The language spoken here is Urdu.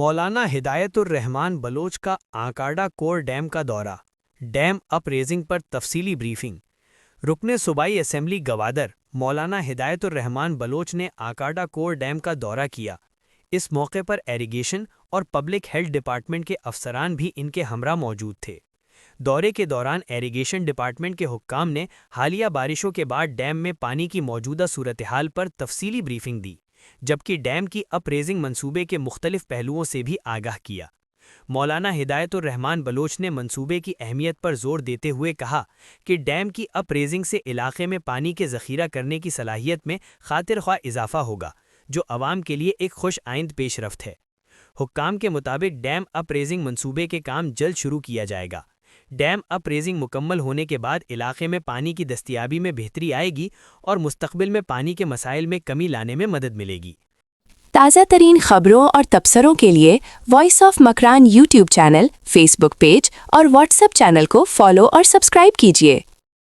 مولانا ہدایت الرحمان بلوچ کا آنکاڈا کور ڈیم کا دورہ، ڈیم اپ ریزنگ پر تفصیلی بریفنگ۔ رکن صوبائی اسمبلی گوادر مولانا ہدایت الرحمان بلوچ نے آنکاڈا کور ڈیم کا دورہ کیا۔ اس موقع پر ایریگیشن اور پبلک ہیلتھ ڈپارٹمنٹ کے افسران بھی ان کے ہمراہ موجود تھے۔ دورے کے دوران ایریگیشن ڈپارٹمنٹ کے حکام نے حالیہ بارشوں کے بعد ڈیم میں پانی کی موجودہ صورتحال پر تفصیلی بریفنگ دی، جبکہ ڈیم کی اپ ریزنگ منصوبے کے مختلف پہلوؤں سے بھی آگاہ کیا۔ مولانا ہدایت الرحمان بلوچ نے منصوبے کی اہمیت پر زور دیتے ہوئے کہا کہ ڈیم کی اپ ریزنگ سے علاقے میں پانی کے ذخیرہ کرنے کی صلاحیت میں خاطر خواہ اضافہ ہوگا، جو عوام کے لیے ایک خوش آئند پیش رفت ہے۔ حکام کے مطابق ڈیم اپ ریزنگ منصوبے کے کام جلد شروع کیا جائے گا۔ ڈیم اپ ریزنگ مکمل ہونے کے بعد علاقے میں پانی کی دستیابی میں بہتری آئے گی اور مستقبل میں پانی کے مسائل میں کمی لانے میں مدد ملے گی۔ تازہ ترین خبروں اور تبصروں کے لیے voice of Makran YouTube channel, Facebook page اور واٹس ایپ چینل کو فالو اور سبسکرائب کیجیے۔